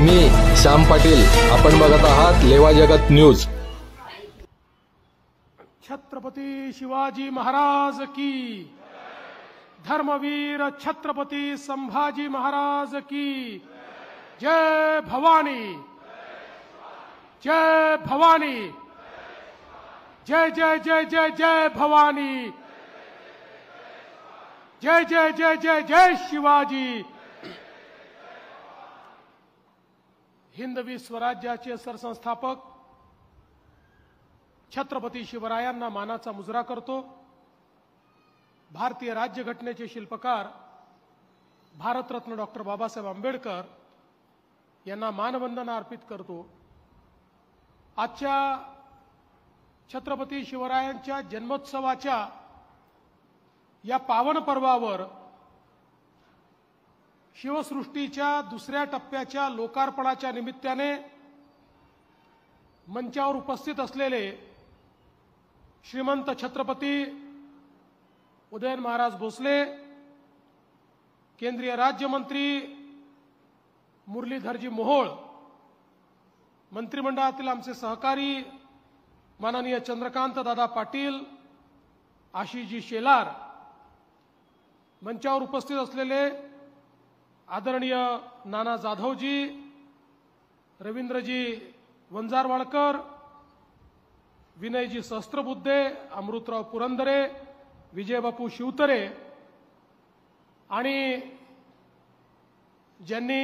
मी श्याम पाटील, आपण बघत आहात लेवा जगत न्यूज। छत्रपती शिवाजी महाराज की, धर्मवीर छत्रपती संभाजी महाराज की जय भवानी, जय भवानी, जय जय जय जय जय भवानी, जय जय जय जय जय शिवाजी। हिंदवी स्वराज्याचे सरसंस्थापक छत्रपती शिवरायांना मानाचा मुजरा करतो। भारतीय राज्यघटनेचे शिल्पकार भारतरत्न डॉक्टर बाबासाहेब आंबेडकर यांना मानवंदना अर्पित करतो। आजच्या छत्रपती शिवरायांच्या जन्मोत्सवाच्या या पावन पर्वावर शिवसृष्टीच्या दुसऱ्या टप्प्याच्या लोकार्पणाच्या निमित्ताने मंचावर उपस्थित असलेले श्रीमंत छत्रपती उदयन महाराज भोसले, केंद्रीय राज्यमंत्री मुरलीधरजी मोहोळ, मंत्रिमंडळातील आमचे सहकारी माननीय चंद्रकांत दादा पाटील, आशिषजी शेलार, मंचावर उपस्थित असलेले आदरणीय नाना जाधवजी, रवींद्रजी वंजारवाडकर, विनयजी सहस्त्रबुद्धे, अमृतराव पुरंदरे, विजयबापू शिवतरे आणि ज्यांनी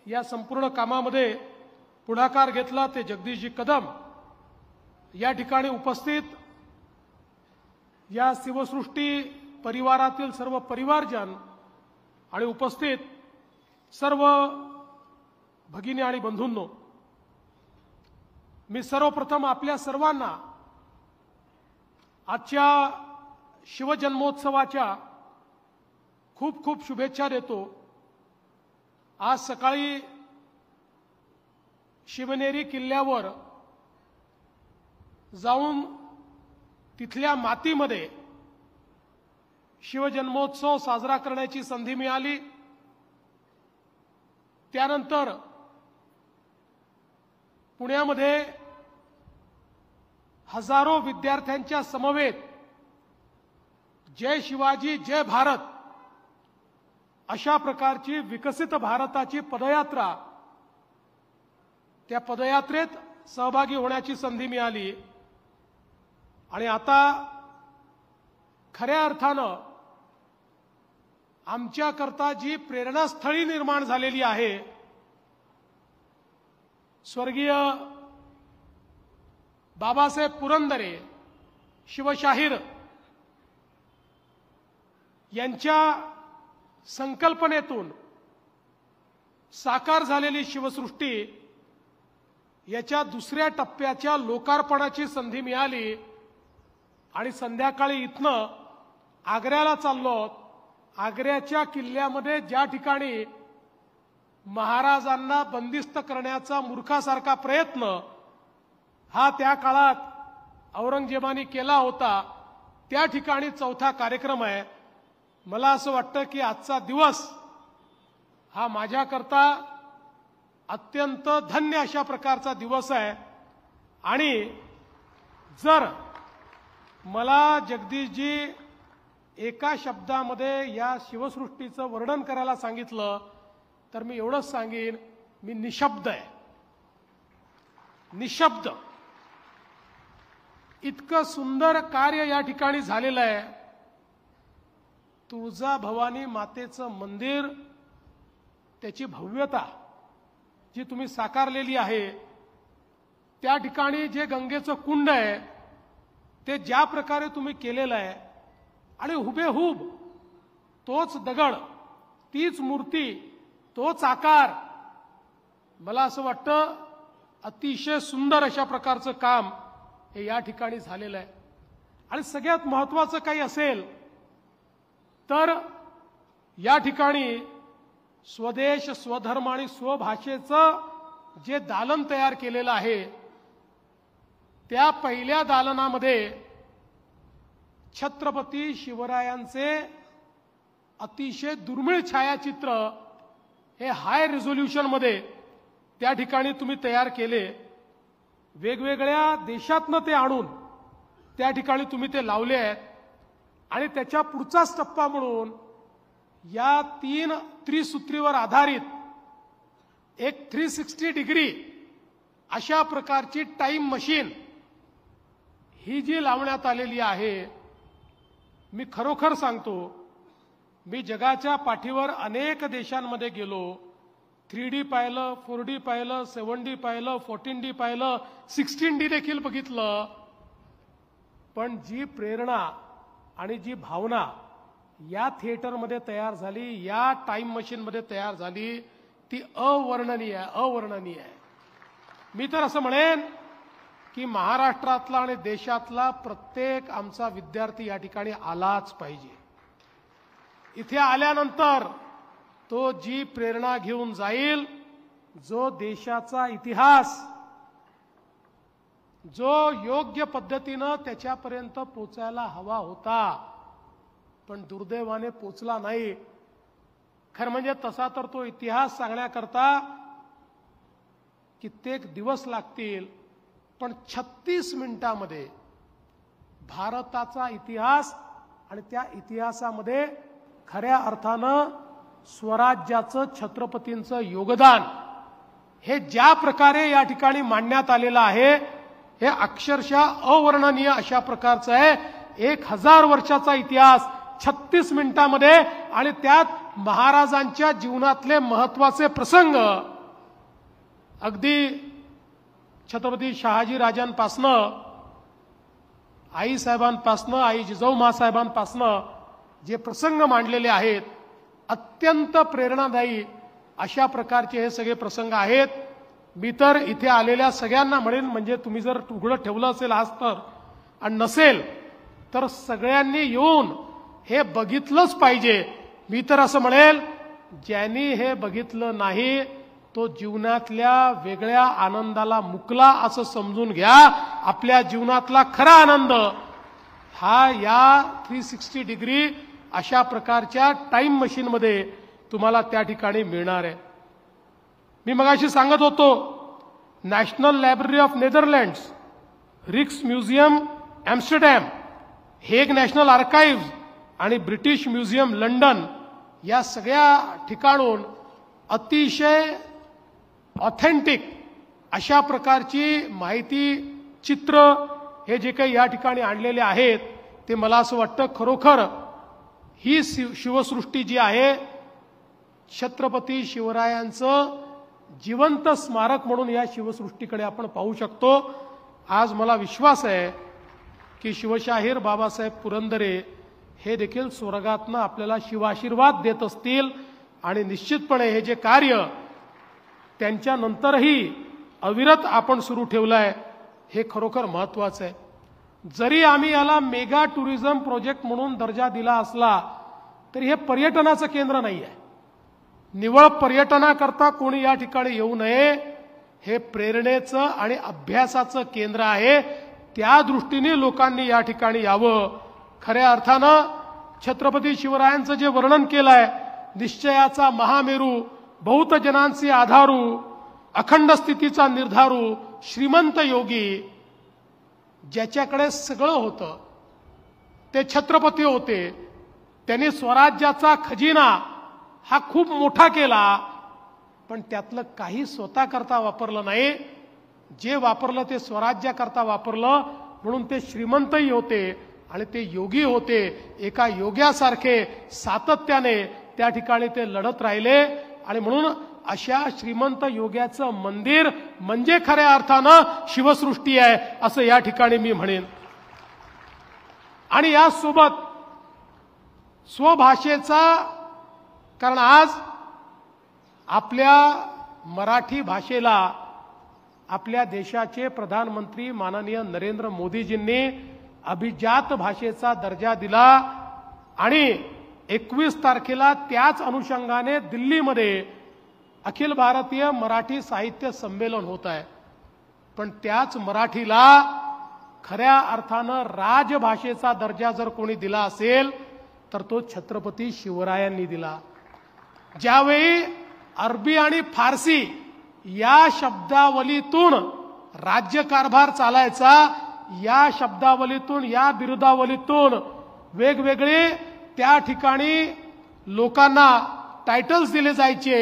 या संपूर्ण कामामध्ये पुढाकार घेतला ते जगदीशजी कदम, या ठिकाणी उपस्थित या शिवसृष्टी परिवारातील सर्व परिवारजन आणि उपस्थित सर्व भगिनी आणि बंधूंनो, मी सर्वप्रथम आपल्या सर्वांना आजच्या शिवजन्मोत्सवाच्या खूप खूप शुभेच्छा देतो। आज सकाळी शिवनेरी किल्ल्यावर जाऊन तिथल्या मातीमध्ये शिवजन्मोत्सव साजरा करण्याची संधी मिळाली। त्यानंतर पुण्यामध्ये हजारो विद्यार्थ्यांच्या समवेत जय शिवाजी जय भारत अशा प्रकारची विकसित भारताची पदयात्रा, त्या पदयात्रेत सहभागी होण्याची संधी मिळाली। आणि आता खऱ्या अर्थानं आमच्याकरता जी प्रेरणास्थळी निर्माण झालेली आहे, स्वर्गीय बाबासाहेब पुरंदरे शिवशाहीर यांच्या संकल्पनेतून साकार झालेली शिवसृष्टी याच्या दुसऱ्या टप्प्याच्या लोकार्पणाची संधी मिळाली। आणि संध्याकाळी इथनं आग्र्याला चाललो। आग्र्याच्या किल्ल्यामध्ये ज्या ठिकाणी महाराजांना बंदिस्त करण्याचा मूर्खासारखा प्रयत्न हा त्या काळात औरंगजेबाने केला होता, त्या ठिकाणी चौथा कार्यक्रम आहे। मला असं वाटतं की आजचा दिवस हा माझ्याकरता अत्यंत धन्य अशा प्रकारचा दिवस आहे। आणि जर मला जगदीशजी एका शब्दामध्ये या शिवसृष्टीचं वर्णन करायला सांगितलं तर मी एवढंच सांगेन, मी निशब्द आहे, निशब्द। इतकं सुंदर कार्य या ठिकाणी झालेलं आहे। तुळजा भवानी मातेचं मंदिर, त्याची भव्यता जी तुम्ही साकारलेली आहे, त्या ठिकाणी जे गंगेचं कुंड आहे ते ज्या प्रकारे तुम्ही केलेलं आहे आणि हुबेहूब तोच दगड, तीच मूर्ती, तोच आकार, मला असं वाटतं अतिशय सुंदर अशा प्रकारचं काम हे या ठिकाणी झालेलं आहे। आणि सगळ्यात महत्त्वाचं काही असेल तर या ठिकाणी स्वदेश, स्वधर्म आणि स्वभाषेचं जे दालन तयार केलेलं आहे, त्या पहिल्या दालनामध्ये छत्रपती शिवरायांचे अतिशय दुर्मिळ छायाचित्र हे हाय रिझोल्यूशन मध्ये त्या ठिकाणी तुम्ही तयार केले, वेगवेगळ्या देशातनं ते आणून त्या ठिकाणी तुम्ही ते लावले आहेत आणि त्याच्या पुढचाच टप्पा म्हणून या 3 त्रिसूत्रीवर आधारित एक 360 डिग्री अशा प्रकारची टाइम मशीन ही जी लावण्यात आलेली आहे, मी खरोखर सांगतो, मी जगाच्या पाठीवर अनेक देशांमध्ये गेलो, 3D पाहिलं, 4D पाहिलं, 7D पाहिलं, 14D पाहिलं, 16D देखील बघितलं, पण जी प्रेरणा आणि जी भावना या थिएटरमध्ये तयार झाली, या टाइम मशीनमध्ये तयार झाली, ती अवर्णनीय आहे. मी तर असं म्हणेन की महाराष्ट्रातला आणि देशातला प्रत्येक आमचा विद्यार्थी या ठिकाणी आलाच पाहिजे. इथे आल्यानंतर तो जी प्रेरणा घेऊन जाईल, जो देशाचा इतिहास जो योग्य पद्धतीनं त्याच्यापर्यंत पोचायला हवा होता पण दुर्दैवाने पोचला नाही. खरं म्हणजे तसा तर तो इतिहास सांगण्याकरता कित्येक दिवस लागतील, पण 36 मिनिटांमध्ये भारताचा इतिहास आणि त्या इतिहासामध्ये खऱ्या अर्थानं स्वराज्याचं, छत्रपतींचं योगदान हे ज्या प्रकारे या ठिकाणी मांडण्यात आलेलं आहे, हे अक्षरशः अवर्णनीय अशा प्रकारचं आहे. 1000 वर्षाचा इतिहास 36 मिनिटांमध्ये, आणि त्यात महाराजांच्या जीवनातले महत्वाचे प्रसंग अगदी छत्रपती शहाजी राजांपासनं, आई साहेबांपासनं, आई जिजाऊ जे प्रसंग मांडलेले आहेत, अत्यंत प्रेरणादायी अशा प्रकारचे हे सगळे प्रसंग आहेत. मी तर इथे आलेल्या सगळ्यांना म्हणेन, म्हणजे तुम्ही जर उघडं ठेवलं असेल आज तर, आणि नसेल तर सगळ्यांनी येऊन हे बघितलंच पाहिजे. मी तर असं म्हणेल, ज्यांनी हे बघितलं नाही तो जीवनातल्या वेगळ्या आनंदाला मुकला असं समजून घ्या. आपल्या जीवनातला खरा आनंद हा या 360 डिग्री अशा प्रकारच्या टाइम मशीनमध्ये तुम्हाला त्या ठिकाणी मिळणार आहे. मी मगाशी सांगत होतो, नॅशनल लायब्ररी ऑफ नेदरलँड्स, रिक्स museum Amsterdam, Hague national archives आणि ब्रिटिश म्युझियम लंडन या सगळ्या ठिकाणून अतिशय ऑथेंटिक अशा प्रकारची माहिती, चित्र हे जे काही या ठिकाणी आणलेले आहेत, ते मला असं वाटतं खरोखर ही शिवसृष्टी जी आहे, छत्रपती शिवरायांचं जिवंत स्मारक म्हणून या शिवसृष्टीकडे आपण पाहू शकतो. आज मला विश्वास आहे की शिवशाहीर बाबासाहेब पुरंदरे हे देखील स्वर्गातनं आपल्याला शिवाशीर्वाद देत असतील, आणि निश्चितपणे हे जे कार्य त्यांच्यानंतरही अविरत आपण सुरू ठेवलं आहे, हे खरोखर महत्वाचं आहे. जरी आम्ही याला मेगा टुरिझम प्रोजेक्ट म्हणून दर्जा दिला असला तरी हे पर्यटनाचं केंद्र नाही आहे. निवळ पर्यटनाकरता कोणी या ठिकाणी येऊ नये, हे प्रेरणेचं आणि अभ्यासाचं केंद्र आहे. त्या दृष्टीने लोकांनी या ठिकाणी यावं. खऱ्या अर्थानं छत्रपती शिवरायांचं जे वर्णन केलंय, निश्चयाचा महामेरू, बहुत जनांचे आधारू, अखंड स्थितीचा निर्धारू, श्रीमंत योगी, ज्याच्याकडे सगळं होतं ते छत्रपती होते. त्यांनी स्वराज्याचा खजिना हा खूप मोठा केला, पण त्यातलं काही स्वतः करता वापरलं नाही. जे वापरलं ते स्वराज्याकरता वापरलं, म्हणून ते श्रीमंतही होते आणि ते योगी होते. एका योग्यासारखे सातत्याने त्या ठिकाणी ते लढत राहिले, आणि म्हणून अशा श्रीमंत योग्याचं मंदिर म्हणजे खऱ्या अर्थानं शिवसृष्टी आहे असं या ठिकाणी मी म्हणेन. आणि यासोबत स्वभाषेचा, कारण आज आपल्या मराठी भाषेला आपल्या देशाचे प्रधानमंत्री माननीय नरेंद्र मोदीजींनी अभिजात भाषेचा दर्जा दिला, आणि 21 तारखेला त्याच अनुषंगाने दिल्लीमध्ये अखिल भारतीय मराठी साहित्य संमेलन होत आहे. पण त्याच मराठीला खऱ्या अर्थानं राजभाषेचा दर्जा जर कोणी दिला असेल तर तो छत्रपती शिवरायांनी दिला. ज्यावेळी अरबी आणि फारसी या शब्दावलीतून राज्यकारभार चालायचा, या शब्दावलीतून, या बिरुदावलीतून वेगवेगळे त्या ठिकाणी लोकांना टायटल्स दिले जायचे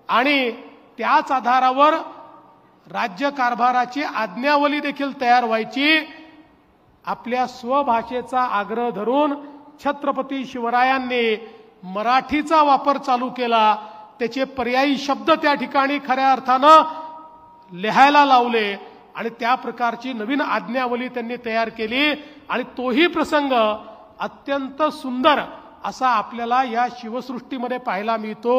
आणि त्याच आधारावर राज्यकारभाराची आज्ञावली देखील तयार व्हायची. आपल्या स्वभाषेचा आग्रह धरून छत्रपती शिवरायांनी मराठीचा वापर चालू केला. त्याचे पर्यायी शब्द त्या ठिकाणी खऱ्या अर्थानं लिहायला लावले आणि त्या प्रकारची नवीन आज्ञावली त्यांनी तयार केली आणि तोही प्रसंग अत्यंत सुंदर असा आपल्याला या शिवसृष्टीमध्ये पाहायला मिळतो.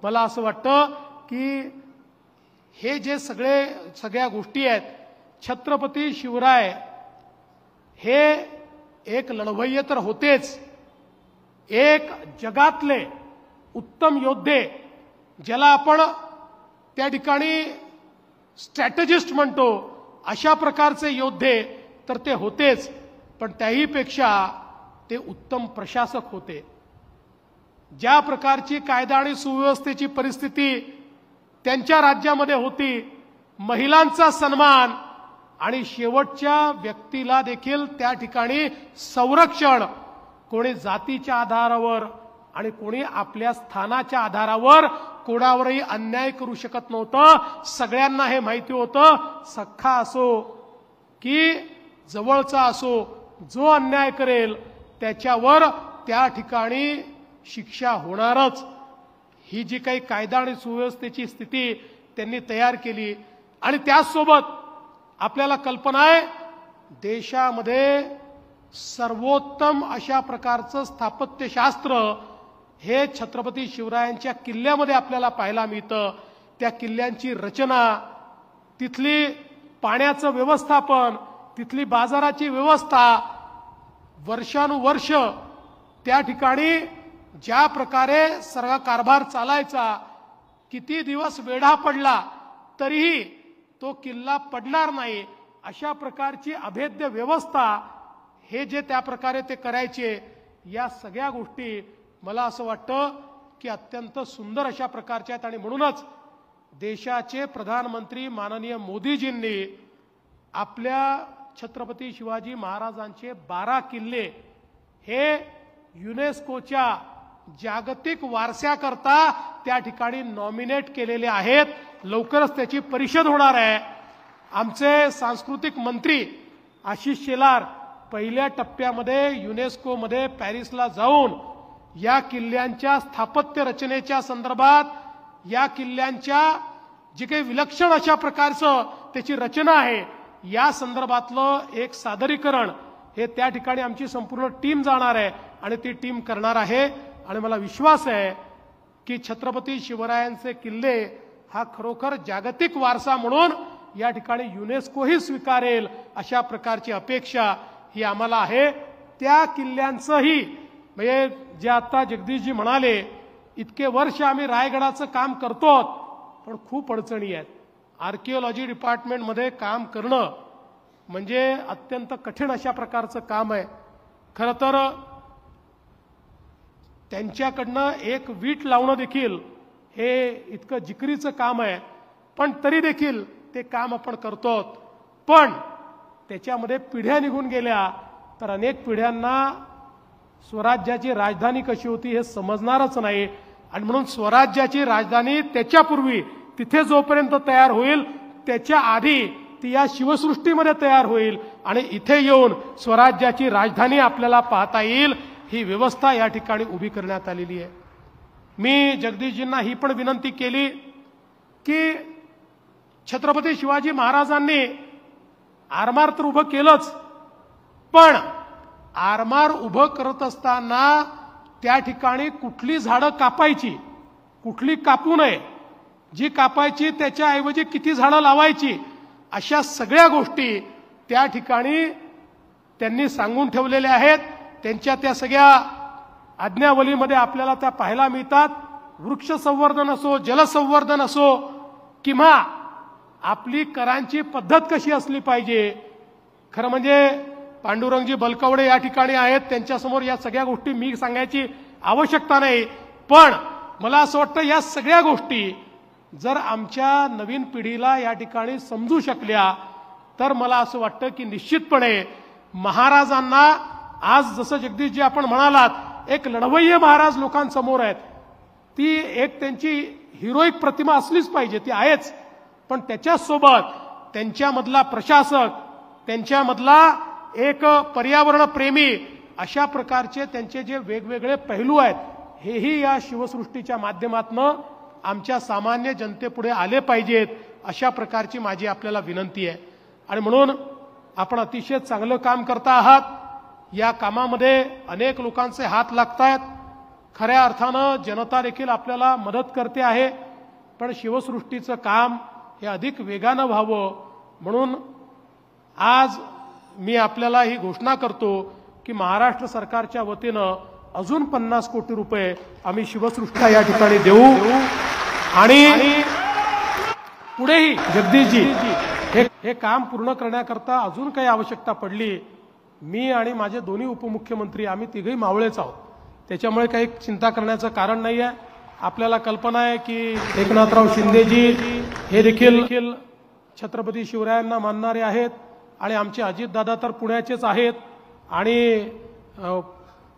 मला असं वाटतं की हे जे सगळ्या गोष्टी आहेत, छत्रपती शिवराय हे एक लढवय्ये तर होतेच, एक जगातले उत्तम योद्धे, ज्याला आपण त्या ठिकाणी स्ट्रॅटेजिस्ट म्हणतो, अशा प्रकारचे योद्धे तर ते होतेच, पण त्याही पेक्षा ते उत्तम प्रशासक होते. ज्या प्रकारची कायदा आणि सुव्यवस्थेची परिस्थिती त्यांच्या राज्यामध्ये होती, महिलांचा सन्मान आणि शेवटच्या व्यक्तीला देखील त्या ठिकाणी संरक्षण, कोणी जातीच्या आधारावर आणि कोणी आपल्या स्थानाच्या आधारावर कोणावरही अन्याय करू शकत नव्हतं. सगळ्यांना हे माहिती होतं, सख्खा असो की जवळचा असो, जो अन्याय करेल त्याच्यावर त्या ठिकाणी शिक्षा होणारच. ही जी काही कायदा आणि सुव्यवस्थेची स्थिती त्यांनी तयार केली आणि त्याचसोबत आपल्याला कल्पना आहे, देशामध्ये सर्वोत्तम अशा प्रकारचं स्थापत्यशास्त्र हे छत्रपती शिवरायांच्या किल्ल्यामध्ये आपल्याला पाहायला मिळतं. त्या किल्ल्यांची रचना, तिथली पाण्याचं व्यवस्थापन, तिथली बाजाराची व्यवस्था, वर्षानुवर्ष त्या ठिकाणी ज्या प्रकारे सर्व कारभार चालायचा, किती दिवस वेढा पडला तरीही तो किल्ला पडणार नाही, अशा प्रकारची अभेद्य व्यवस्था हे जे त्या प्रकारे ते करायचे, या सगळ्या गोष्टी मला असं वाटतं की अत्यंत सुंदर अशा प्रकारच्या आहेत. आणि म्हणूनच देशाचे प्रधानमंत्री माननीय मोदीजींनी आपल्या छत्रपती शिवाजी महाराजांचे 12 किल्ले हे युनेस्कोच्या जागतिक वारशाकरता त्या ठिकाणी नॉमिनेट केलेले आहेत. लवकरच त्याची परिषद होणार आहे. आमचे सांस्कृतिक मंत्री आशिष शेलार पहिल्या टप्प्यामध्ये युनेस्कोमध्ये पॅरिसला जाऊन या किल्ल्यांच्या स्थापत्य रचनेच्या संदर्भात, या किल्ल्यांच्या जी काही विलक्षण अशा प्रकारचं त्याची रचना आहे, या संदर्भातलं एक सादरीकरण हे त्या ठिकाणी आमची संपूर्ण टीम जाणार आहे आणि ती टीम करणार आहे. आणि मला विश्वास आहे की छत्रपती शिवरायांचे किल्ले हा खरोखर जागतिक वारसा म्हणून या ठिकाणी युनेस्कोही स्वीकारेल, अशा प्रकारची अपेक्षा ही आम्हाला आहे. त्या किल्ल्यांचंही म्हणजे जे आता जगदीशजी म्हणाले, इतके वर्ष आम्ही रायगडाचं काम करतो, पण खूप अडचणी आहेत. आर्किओलॉजी डिपार्टमेंटमध्ये काम करणं म्हणजे अत्यंत कठीण अशा प्रकारचं काम आहे. खरं तर त्यांच्याकडनं एक वीट लावणं देखील हे इतकं जिकरीचं काम आहे, पण तरी देखील ते काम आपण करतो. पण त्याच्यामध्ये पिढ्या निघून गेल्या तर अनेक पिढ्यांना स्वराज्याची राजधानी कशी होती हे समजणारच नाही. आणि म्हणून स्वराज्याची राजधानी त्याच्यापूर्वी तिथे जोपर्यंत तयार होईल, त्याच्या आधी ती या शिवसृष्टीमध्ये तयार होईल आणि इथे येऊन स्वराज्याची राजधानी आपल्याला पाहता येईल. ही व्यवस्था या ठिकाणी उभी करण्यात आलेली आहे. मी जगदीशजींना ही पण विनंती केली की छत्रपती शिवाजी महाराजांनी आरमार तर उभं केलंच, पण आरमार उभं करत असताना त्या ठिकाणी कुठली झाडं कापायची, कुठली कापू नये, जी कापायची त्याच्याऐवजी किती झाडं लावायची, अशा सगळ्या गोष्टी त्या ठिकाणी त्यांनी सांगून ठेवलेल्या आहेत. त्यांच्या त्या सगळ्या आज्ञावलीमध्ये आपल्याला त्या पाहायला मिळतात. वृक्ष संवर्धन असो, जलसंवर्धन असो, किंवा आपली करांची पद्धत कशी असली पाहिजे. खरं म्हणजे पांडुरंगजी बलकवडे या ठिकाणी आहेत, त्यांच्यासमोर या सगळ्या गोष्टी मी सांगायची आवश्यकता नाही. पण मला असं वाटतं या सगळ्या गोष्टी जर आमच्या नवीन पिढीला या ठिकाणी समजू शकल्या तर मला असं वाटतं की निश्चितपणे महाराजांना आज जसं जगदीशजी आपण म्हणालात एक लढवय्ये महाराज लोकांसमोर आहेत, ती एक त्यांची हिरोईक प्रतिमा असलीच पाहिजे, ती आहेच, पण त्याच्यासोबत त्यांच्यामधला प्रशासक, त्यांच्यामधला एक पर्यावरण प्रेमी, अशा प्रकारचे त्यांचे जे वेगवेगळे पैलू आहेत हेही या शिवसृष्टीच्या माध्यमातून आमच्या सामान्य जनतेपुढे आले पाहिजेत, अशा प्रकारची माझी आपल्याला विनंती आहे. आणि म्हणून आपण अतिशय चांगलं काम करता आहात. या कामामध्ये अनेक लोकांचे हात लागतायत. खऱ्या अर्थानं जनता देखील आपल्याला मदत करते आहे, पण शिवसृष्टीचं काम हे अधिक वेगानं व्हावं म्हणून आज मी आपल्याला ही घोषणा करतो की महाराष्ट्र सरकारच्या वतीनं अजून 50 कोटी रुपये आम्ही शिवसृष्टीला या ठिकाणी देऊ. आणि पुढेही जगदीशजी हे काम पूर्ण करण्याकरता अजून काही आवश्यकता पडली, मी आणि माझे दोन्ही उपमुख्यमंत्री आम्ही तिघही मावळेच आहोत, त्याच्यामुळे काही चिंता करण्याचं कारण नाही आहे. आपल्याला कल्पना आहे की एकनाथराव शिंदेजी हे देखील छत्रपती शिवरायांना मानणारे आहेत आणि आमचे अजितदादा तर पुण्याचेच आहेत. आणि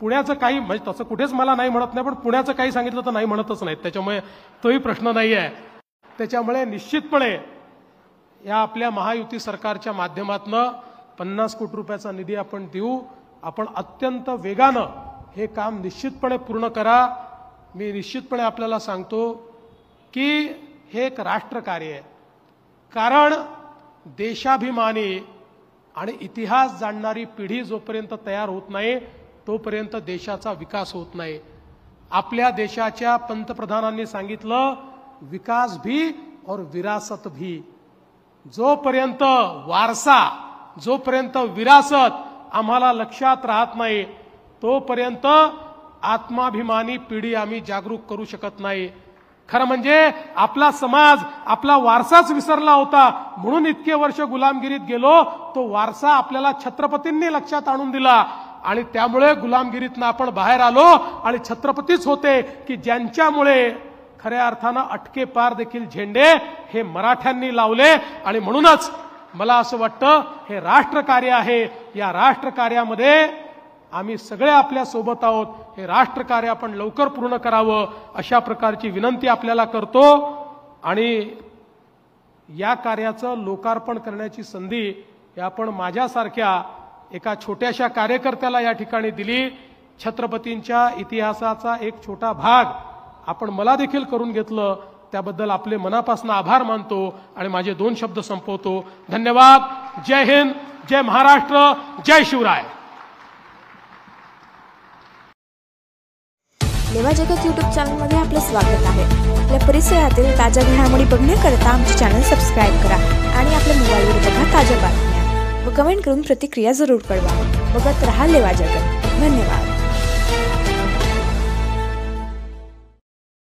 पुण्याचं काही म्हणजे तसं कुठेच मला नाही म्हणत नाही, पण पुण्याचं काही सांगितलं तर नाही म्हणतच नाहीत, त्याच्यामुळे तोही प्रश्न नाही आहे. त्याच्यामुळे निश्चितपणे या आपल्या महायुती सरकारच्या माध्यमातून 50 कोटी रुपयाचा निधी आपण देऊ. आपण अत्यंत वेगानं हे काम निश्चितपणे पूर्ण करा. मी निश्चितपणे आपल्याला सांगतो की हे एक राष्ट्रकार्य आहे, कारण देशाभिमानी आणि इतिहास जाणणारी पिढी जोपर्यंत तयार होत नाही तोपर्यंत देशाचा विकास होत नाही. आपल्या देशाच्या पंतप्रधानांनी सांगितलं, विकास भी और विरासत भी. जोपर्यंत वारसा, जोपर्यंत विरासत आम्हाला लक्षात राहत नाही तोपर्यंत आत्माभिमानी पिढी आम्ही जागरूक करू शकत नाही. खरं म्हणजे आपला समाज आपला वारसाच विसरला होता, म्हणून इतके वर्ष गुलामगिरीत गेलो. तो वारसा आपल्याला छत्रपतींनी लक्षात आणून दिला आणि त्यामुळे गुलामगिरीतनं आपण बाहेर आलो आणि छत्रपतीच होते की ज्यांच्यामुळे खऱ्या अर्थानं अटके पार देखील झेंडे हे मराठ्यांनी लावले. आणि म्हणूनच मला असं वाटतं हे राष्ट्रकार्य आहे. या राष्ट्रकार्यामध्ये आम्ही सगळे आपल्या सोबत आहोत. हे राष्ट्रकार्य आपण लवकर पूर्ण करावं अशा प्रकारची विनंती आपल्याला करतो. आणि या कार्याचं लोकार्पण करण्याची संधी हे आपण माझ्यासारख्या एका छोट्याशा कार्यकर्त्याला या ठिकाणी दिली. छत्रपतींच्या इतिहासाचा एक छोटा भाग आपण मला देखील करून घेतलं, त्याबद्दल आपले मनापासून आभार मानतो आणि माझे 2 शब्द संपवतो. धन्यवाद. जय हिंद, जय महाराष्ट्र, जय शिवराय. लेवा जगत यूट्यूब चॅनलमध्ये आपलं स्वागत आहे. आपल्या परिसरातील ताज्या घडामोडी बघण्याकरता आमचे चॅनल सबस्क्राईब करा आणि आपल्या मोबाईलवर बघा ताज्या बातम्या व कमेंट करून प्रतिक्रिया जरूर कळवा. बघत रहा लेवा जगत. धन्यवाद.